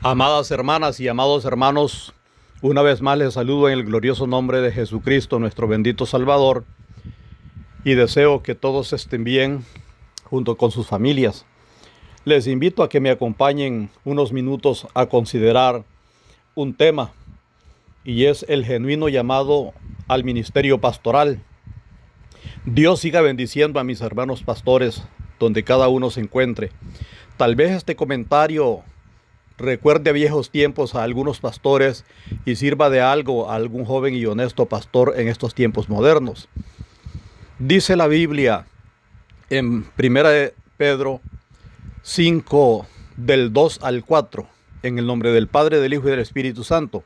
Amadas hermanas y amados hermanos, una vez más les saludo en el glorioso nombre de Jesucristo, nuestro bendito Salvador, y deseo que todos estén bien junto con sus familias. Les invito a que me acompañen unos minutos a considerar un tema, y es el genuino llamado al ministerio pastoral. Dios siga bendiciendo a mis hermanos pastores, donde cada uno se encuentre. Tal vez este comentario recuerde a viejos tiempos a algunos pastores y sirva de algo a algún joven y honesto pastor en estos tiempos modernos. Dice la Biblia en 1 de Pedro 5, del 2 al 4, en el nombre del Padre, del Hijo y del Espíritu Santo.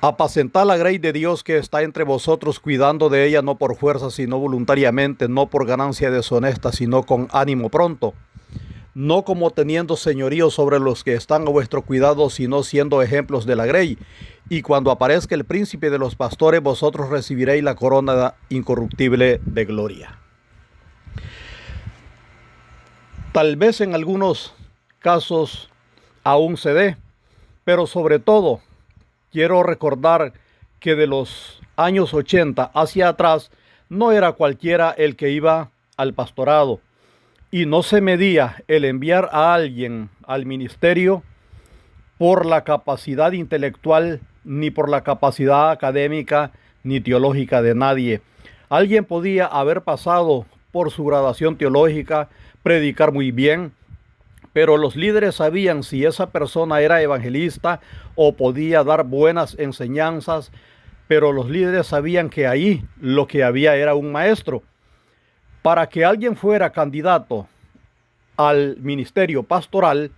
Apacentad la grey de Dios que está entre vosotros, cuidando de ella no por fuerza, sino voluntariamente, no por ganancia deshonesta, sino con ánimo pronto, no como teniendo señorío sobre los que están a vuestro cuidado, sino siendo ejemplos de la grey. Y cuando aparezca el príncipe de los pastores, vosotros recibiréis la corona incorruptible de gloria. Tal vez en algunos casos aún se dé, pero sobre todo quiero recordar que de los años 80 hacia atrás no era cualquiera el que iba al pastorado. Y no se medía el enviar a alguien al ministerio por la capacidad intelectual, ni por la capacidad académica, ni teológica de nadie. Alguien podía haber pasado por su graduación teológica, predicar muy bien, pero los líderes sabían si esa persona era evangelista o podía dar buenas enseñanzas, pero los líderes sabían que ahí lo que había era un maestro. Para que alguien fuera candidato al ministerio pastoral,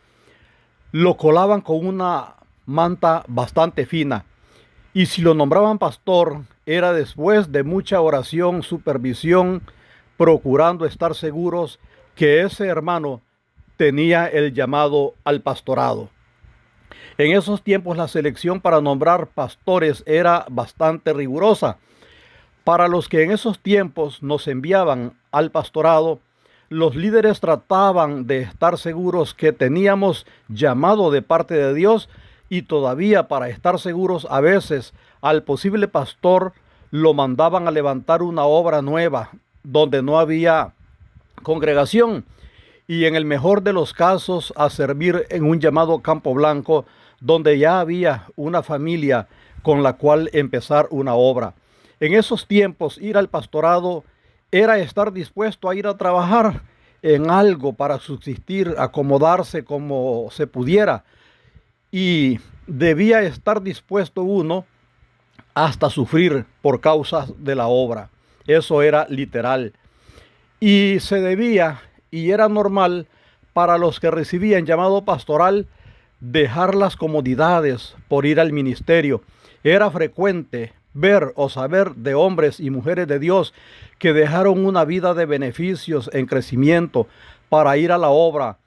lo colaban con una manta bastante fina. Y si lo nombraban pastor, era después de mucha oración, supervisión, procurando estar seguros que ese hermano tenía el llamado al pastorado. En esos tiempos la selección para nombrar pastores era bastante rigurosa. Para los que en esos tiempos nos enviaban al pastorado, los líderes trataban de estar seguros que teníamos llamado de parte de Dios, y todavía para estar seguros a veces al posible pastor lo mandaban a levantar una obra nueva donde no había congregación, y en el mejor de los casos a servir en un llamado Campo Blanco donde ya había una familia con la cual empezar una obra. En esos tiempos, ir al pastorado era estar dispuesto a ir a trabajar en algo para subsistir, acomodarse como se pudiera. Y debía estar dispuesto uno hasta sufrir por causa de la obra. Eso era literal. Y se debía, y era normal, para los que recibían llamado pastoral, dejar las comodidades por ir al ministerio. Era frecuente ver o saber de hombres y mujeres de Dios que dejaron una vida de beneficios en crecimiento para ir a la obra,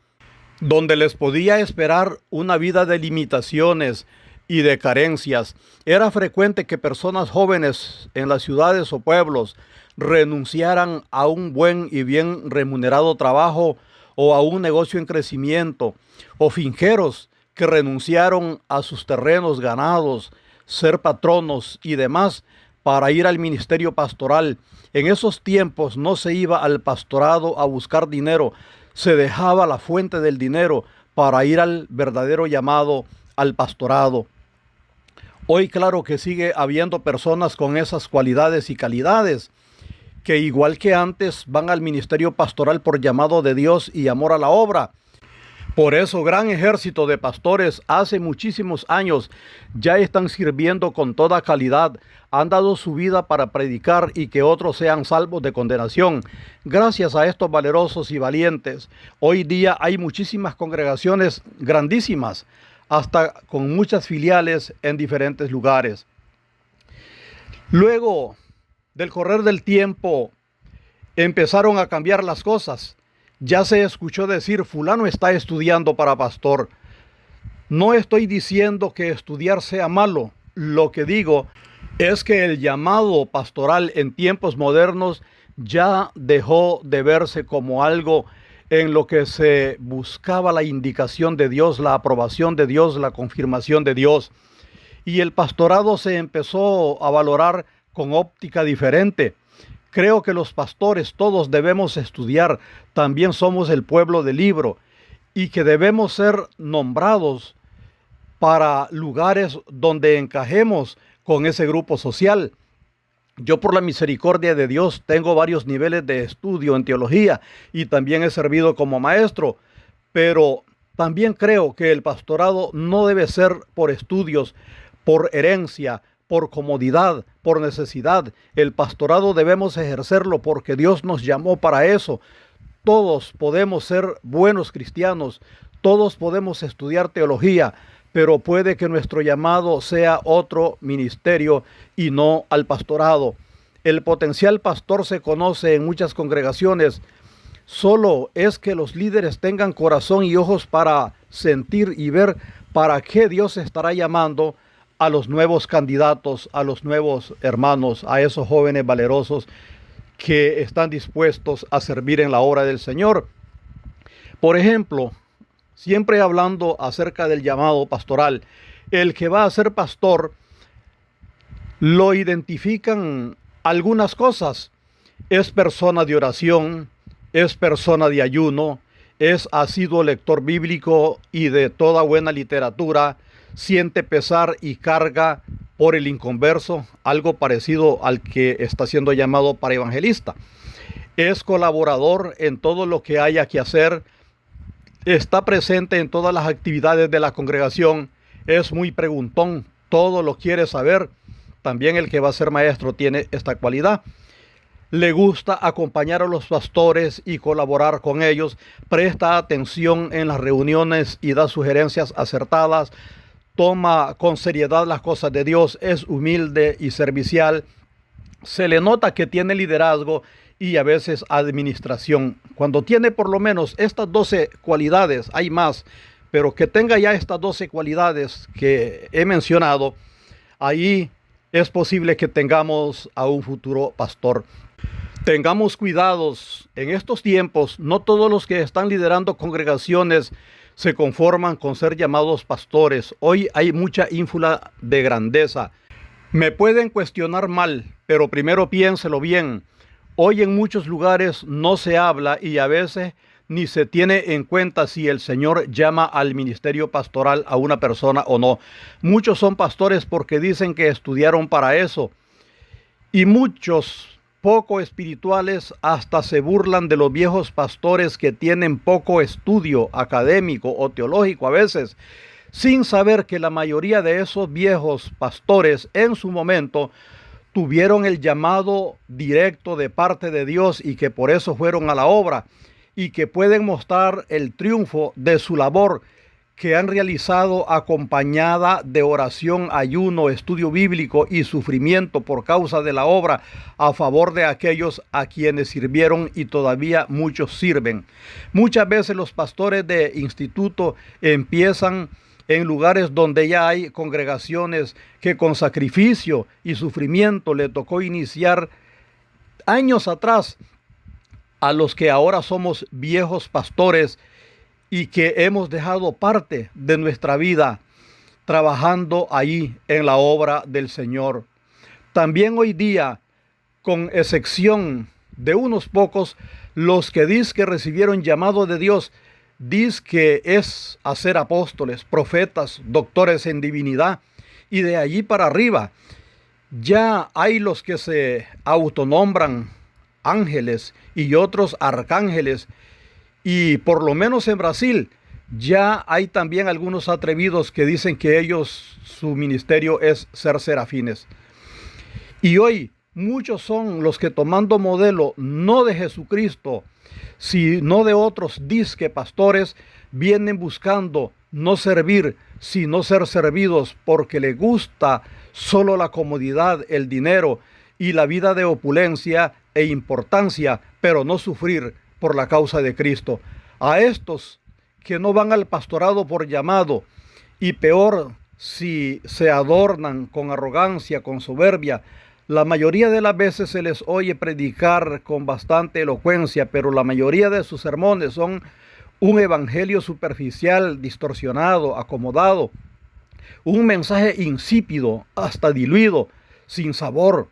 donde les podía esperar una vida de limitaciones y de carencias. Era frecuente que personas jóvenes en las ciudades o pueblos renunciaran a un buen y bien remunerado trabajo o a un negocio en crecimiento, o finqueros que renunciaron a sus terrenos ganados, ser patronos y demás, para ir al ministerio pastoral. En esos tiempos no se iba al pastorado a buscar dinero, se dejaba la fuente del dinero para ir al verdadero llamado al pastorado. Hoy claro que sigue habiendo personas con esas cualidades y calidades, que igual que antes van al ministerio pastoral por llamado de Dios y amor a la obra. Por eso, gran ejército de pastores hace muchísimos años ya están sirviendo con toda calidad, han dado su vida para predicar y que otros sean salvos de condenación. Gracias a estos valerosos y valientes, hoy día hay muchísimas congregaciones grandísimas, hasta con muchas filiales en diferentes lugares. Luego del correr del tiempo, empezaron a cambiar las cosas. Ya se escuchó decir, fulano está estudiando para pastor. No estoy diciendo que estudiar sea malo. Lo que digo es que el llamado pastoral en tiempos modernos ya dejó de verse como algo en lo que se buscaba la indicación de Dios, la aprobación de Dios, la confirmación de Dios. Y el pastorado se empezó a valorar con óptica diferente. Creo que los pastores todos debemos estudiar, también somos el pueblo del libro, y que debemos ser nombrados para lugares donde encajemos con ese grupo social. Yo, por la misericordia de Dios, tengo varios niveles de estudio en teología y también he servido como maestro, pero también creo que el pastorado no debe ser por estudios, por herencia, por comodidad, por necesidad. El pastorado debemos ejercerlo porque Dios nos llamó para eso. Todos podemos ser buenos cristianos, todos podemos estudiar teología, pero puede que nuestro llamado sea otro ministerio y no al pastorado. El potencial pastor se conoce en muchas congregaciones. Solo es que los líderes tengan corazón y ojos para sentir y ver para qué Dios estará llamando a los nuevos candidatos, a los nuevos hermanos, a esos jóvenes valerosos que están dispuestos a servir en la obra del Señor. Por ejemplo, siempre hablando acerca del llamado pastoral, el que va a ser pastor lo identifican algunas cosas. Es persona de oración, es persona de ayuno, es asiduo lector bíblico y de toda buena literatura, siente pesar y carga por el inconverso, algo parecido al que está siendo llamado para evangelista. Es colaborador en todo lo que haya que hacer, está presente en todas las actividades de la congregación, es muy preguntón, todo lo quiere saber. También el que va a ser maestro tiene esta cualidad. Le gusta acompañar a los pastores y colaborar con ellos, presta atención en las reuniones y da sugerencias acertadas, toma con seriedad las cosas de Dios, es humilde y servicial. Se le nota que tiene liderazgo y a veces administración. Cuando tiene por lo menos estas 12 cualidades, hay más, pero que tenga ya estas 12 cualidades que he mencionado, ahí es posible que tengamos a un futuro pastor. Tengamos cuidados en estos tiempos. No todos los que están liderando congregaciones se conforman con ser llamados pastores. Hoy hay mucha ínfula de grandeza. Me pueden cuestionar mal, pero primero piénselo bien. Hoy en muchos lugares no se habla y a veces ni se tiene en cuenta si el Señor llama al ministerio pastoral a una persona o no. Muchos son pastores porque dicen que estudiaron para eso. Y muchos poco espirituales hasta se burlan de los viejos pastores que tienen poco estudio académico o teológico a veces, sin saber que la mayoría de esos viejos pastores en su momento tuvieron el llamado directo de parte de Dios y que por eso fueron a la obra y que pueden mostrar el triunfo de su labor que han realizado acompañada de oración, ayuno, estudio bíblico y sufrimiento por causa de la obra a favor de aquellos a quienes sirvieron y todavía muchos sirven. Muchas veces los pastores de instituto empiezan en lugares donde ya hay congregaciones que con sacrificio y sufrimiento le tocó iniciar años atrás a los que ahora somos viejos pastores y que hemos dejado parte de nuestra vida trabajando ahí en la obra del Señor. También hoy día, con excepción de unos pocos, los que dicen que recibieron llamado de Dios, dicen que es a ser apóstoles, profetas, doctores en divinidad, y de allí para arriba. Ya hay los que se autonombran ángeles y otros arcángeles, y por lo menos en Brasil ya hay también algunos atrevidos que dicen que ellos, su ministerio es ser serafines. Y hoy muchos son los que tomando modelo no de Jesucristo, sino de otros disque pastores, vienen buscando no servir, sino ser servidos porque les gusta solo la comodidad, el dinero y la vida de opulencia e importancia, pero no sufrir por la causa de Cristo. A estos que no van al pastorado por llamado, y peor si se adornan con arrogancia, con soberbia, La mayoría de las veces se les oye predicar con bastante elocuencia, pero la mayoría de sus sermones son un evangelio superficial, distorsionado, acomodado, un mensaje insípido, hasta diluido, sin sabor,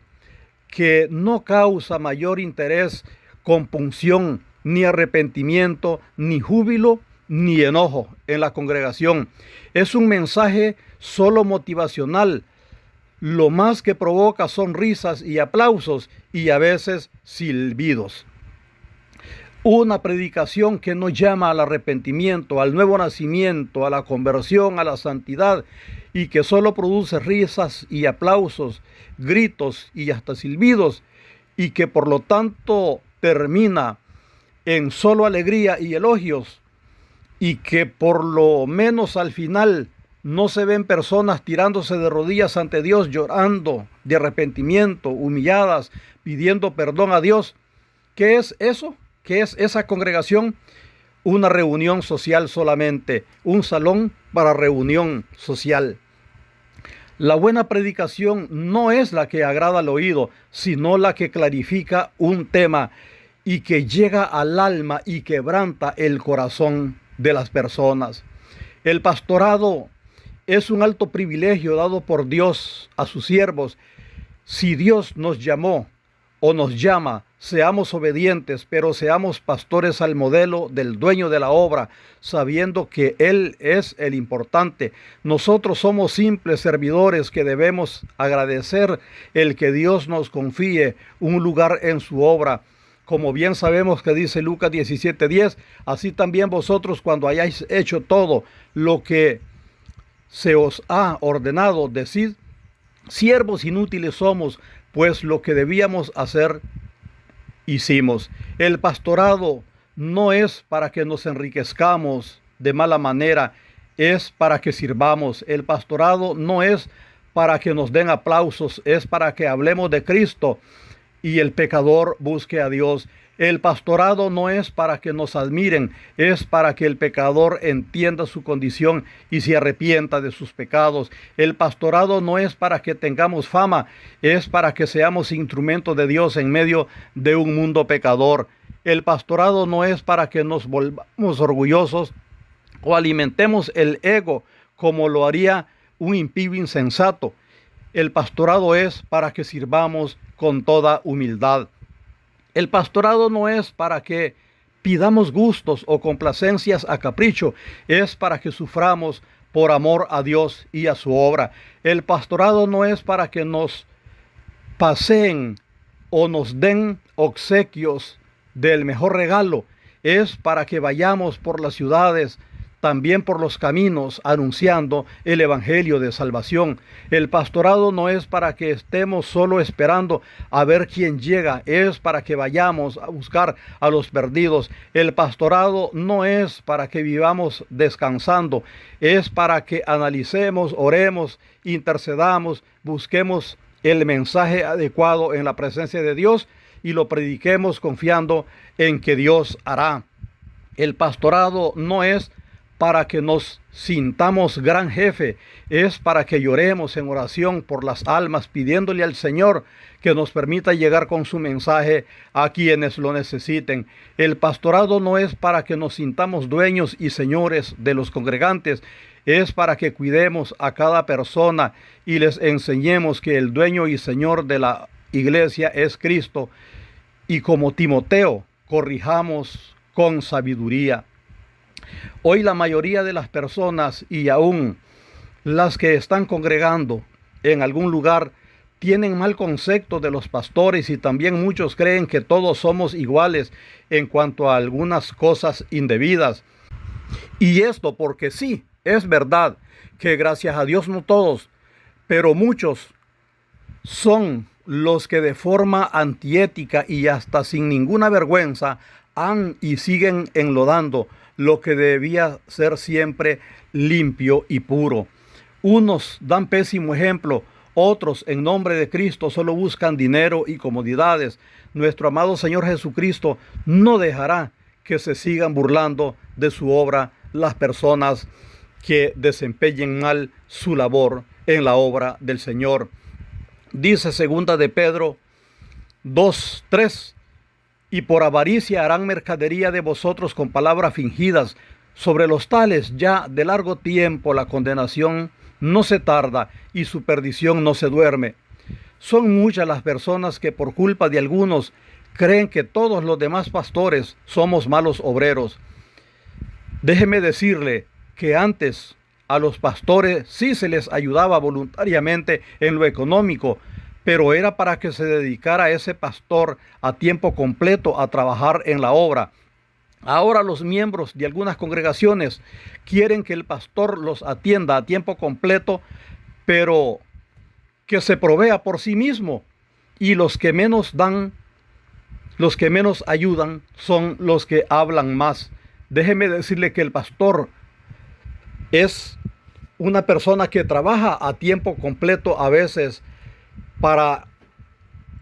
que no causa mayor interés, compunción, ni arrepentimiento, ni júbilo, ni enojo en la congregación. Es un mensaje solo motivacional. Lo más que provoca son risas y aplausos y a veces silbidos. Una predicación que no llama al arrepentimiento, al nuevo nacimiento, a la conversión, a la santidad, y que solo produce risas y aplausos, gritos y hasta silbidos, y que por lo tanto termina en solo alegría y elogios, y que por lo menos al final no se ven personas tirándose de rodillas ante Dios, llorando de arrepentimiento, humilladas, pidiendo perdón a Dios. ¿Qué es eso? ¿Qué es esa congregación? Una reunión social solamente, un salón para reunión social. La buena predicación no es la que agrada al oído, sino la que clarifica un tema y que llega al alma y quebranta el corazón de las personas. El pastorado es un alto privilegio dado por Dios a sus siervos. Si Dios nos llamó o nos llama, seamos obedientes, pero seamos pastores al modelo del dueño de la obra, sabiendo que Él es el importante. Nosotros somos simples servidores que debemos agradecer el que Dios nos confíe un lugar en su obra. Como bien sabemos que dice Lucas 17:10, así también vosotros cuando hayáis hecho todo lo que se os ha ordenado, decid, siervos inútiles somos, pues lo que debíamos hacer, hicimos. El pastorado no es para que nos enriquezcamos de mala manera, es para que sirvamos. El pastorado no es para que nos den aplausos, es para que hablemos de Cristo y el pecador busque a Dios. El pastorado no es para que nos admiren, es para que el pecador entienda su condición y se arrepienta de sus pecados. El pastorado no es para que tengamos fama, es para que seamos instrumentos de Dios en medio de un mundo pecador. El pastorado no es para que nos volvamos orgullosos o alimentemos el ego como lo haría un impío insensato. El pastorado es para que sirvamos con toda humildad. El pastorado no es para que pidamos gustos o complacencias a capricho, es para que suframos por amor a Dios y a su obra. El pastorado no es para que nos paseen o nos den obsequios del mejor regalo, es para que vayamos por las ciudades, también por los caminos, anunciando el evangelio de salvación. El pastorado no es para que estemos solo esperando a ver quién llega, es para que vayamos a buscar a los perdidos. El pastorado no es para que vivamos descansando, es para que analicemos, oremos, intercedamos, busquemos el mensaje adecuado en la presencia de Dios y lo prediquemos confiando en que Dios hará. El pastorado no es para que nos sintamos gran jefe, es para que lloremos en oración por las almas, pidiéndole al Señor que nos permita llegar con su mensaje a quienes lo necesiten. El pastorado no es para que nos sintamos dueños y señores de los congregantes, es para que cuidemos a cada persona y les enseñemos que el dueño y señor de la iglesia es Cristo. Y como Timoteo, corrijamos con sabiduría. Hoy la mayoría de las personas y aún las que están congregando en algún lugar tienen mal concepto de los pastores y también muchos creen que todos somos iguales en cuanto a algunas cosas indebidas. Y esto porque sí, es verdad que gracias a Dios no todos, pero muchos son los que de forma antiética y hasta sin ninguna vergüenza han y siguen enlodando lo que debía ser siempre limpio y puro. Unos dan pésimo ejemplo, otros en nombre de Cristo solo buscan dinero y comodidades. Nuestro amado Señor Jesucristo no dejará que se sigan burlando de su obra las personas que desempeñen mal su labor en la obra del Señor. Dice segunda de Pedro 2:3: y por avaricia harán mercadería de vosotros con palabras fingidas. Sobre los tales ya de largo tiempo la condenación no se tarda y su perdición no se duerme. Son muchas las personas que por culpa de algunos creen que todos los demás pastores somos malos obreros. Déjeme decirle que antes a los pastores sí se les ayudaba voluntariamente en lo económico, pero era para que se dedicara ese pastor a tiempo completo a trabajar en la obra. Ahora los miembros de algunas congregaciones quieren que el pastor los atienda a tiempo completo, pero que se provea por sí mismo, y los que menos dan, los que menos ayudan son los que hablan más. Déjeme decirle que el pastor es una persona que trabaja a tiempo completo a veces para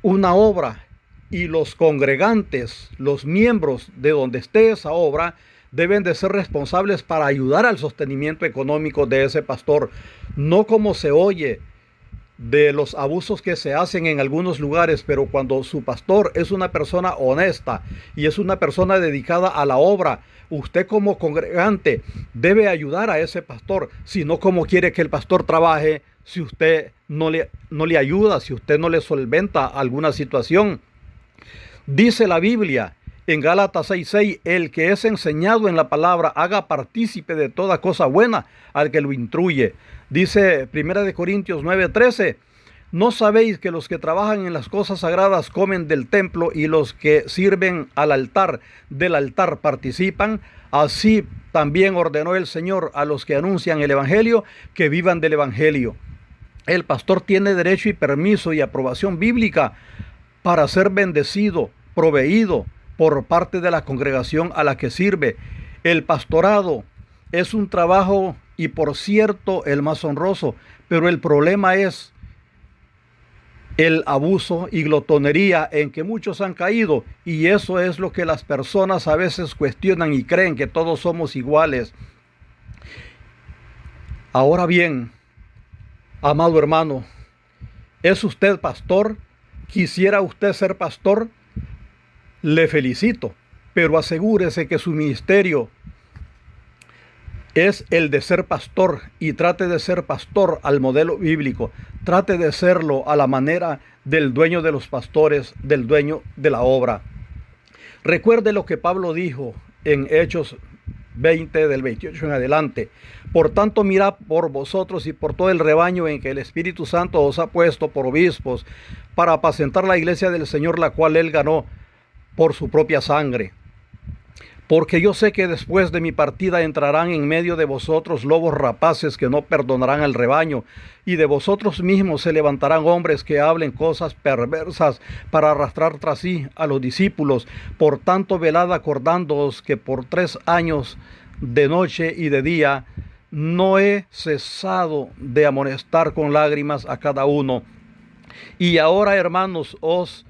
una obra, y los congregantes, los miembros de donde esté esa obra, deben de ser responsables para ayudar al sostenimiento económico de ese pastor, no como se oye de los abusos que se hacen en algunos lugares, pero cuando su pastor es una persona honesta y es una persona dedicada a la obra, usted como congregante debe ayudar a ese pastor, si no, ¿cómo quiere que el pastor trabaje si usted no le ayuda, si usted no le solventa alguna situación? Dice la Biblia en Gálatas 6:6: el que es enseñado en la palabra haga partícipe de toda cosa buena al que lo instruye. Dice 1 Corintios 9:13: ¿no sabéis que los que trabajan en las cosas sagradas comen del templo, y los que sirven al altar del altar participan? Así también ordenó el Señor a los que anuncian el Evangelio que vivan del Evangelio. El pastor tiene derecho y permiso y aprobación bíblica para ser bendecido, proveído por parte de la congregación a la que sirve. El pastorado es un trabajo, y por cierto el más honroso, pero el problema es el abuso y glotonería en que muchos han caído, y eso es lo que las personas a veces cuestionan y creen que todos somos iguales. Ahora bien, amado hermano, ¿es usted pastor? ¿Quisiera usted ser pastor? Le felicito, pero asegúrese que su ministerio es el de ser pastor, y trate de ser pastor al modelo bíblico. Trate de serlo a la manera del dueño de los pastores, del dueño de la obra. Recuerde lo que Pablo dijo en Hechos 20, del 28 en adelante: por tanto, mirad por vosotros y por todo el rebaño en que el Espíritu Santo os ha puesto por obispos, para apacentar la iglesia del Señor, la cual él ganó por su propia sangre. Porque yo sé que después de mi partida entrarán en medio de vosotros lobos rapaces que no perdonarán al rebaño, y de vosotros mismos se levantarán hombres que hablen cosas perversas para arrastrar tras sí a los discípulos. Por tanto, velad, acordándoos que por 3 años de noche y de día no he cesado de amonestar con lágrimas a cada uno. Y ahora, hermanos, os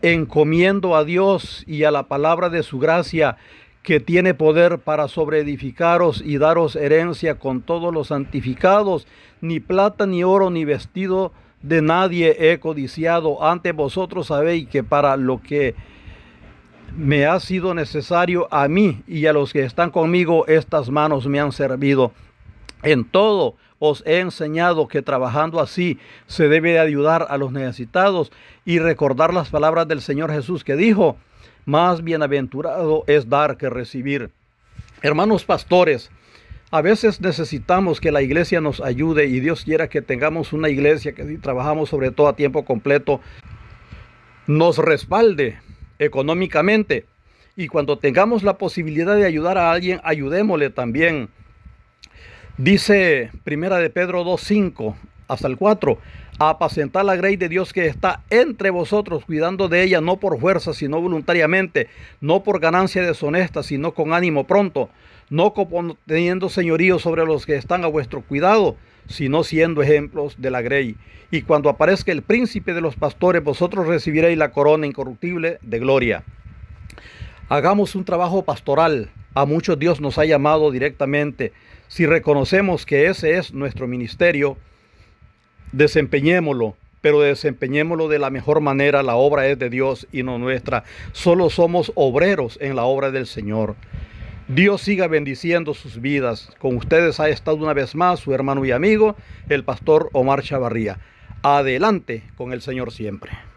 encomiendo a Dios y a la palabra de su gracia, que tiene poder para sobreedificaros y daros herencia con todos los santificados. Ni plata, ni oro, ni vestido de nadie he codiciado. Antes vosotros sabéis que para lo que me ha sido necesario a mí y a los que están conmigo, estas manos me han servido. En todo os he enseñado que trabajando así se debe ayudar a los necesitados, y recordar las palabras del Señor Jesús, que dijo: más bienaventurado es dar que recibir. Hermanos pastores, a veces necesitamos que la iglesia nos ayude, y Dios quiera que tengamos una iglesia que, si trabajamos sobre todo a tiempo completo, nos respalde económicamente. Y cuando tengamos la posibilidad de ayudar a alguien, ayudémosle también. Dice 1 de Pedro 2:5 hasta el 4: a apacentar la grey de Dios que está entre vosotros, cuidando de ella, no por fuerza, sino voluntariamente, no por ganancia deshonesta, sino con ánimo pronto, no teniendo señorío sobre los que están a vuestro cuidado, sino siendo ejemplos de la grey. Y cuando aparezca el príncipe de los pastores, vosotros recibiréis la corona incorruptible de gloria. Hagamos un trabajo pastoral. A muchos Dios nos ha llamado directamente. Si reconocemos que ese es nuestro ministerio, desempeñémoslo pero desempeñémoslo de la mejor manera. La obra es de Dios y no nuestra. Solo somos obreros en la obra del Señor. Dios siga bendiciendo sus vidas. Con ustedes ha estado una vez más su hermano y amigo, el pastor Omar Chavarría. Adelante con el Señor siempre.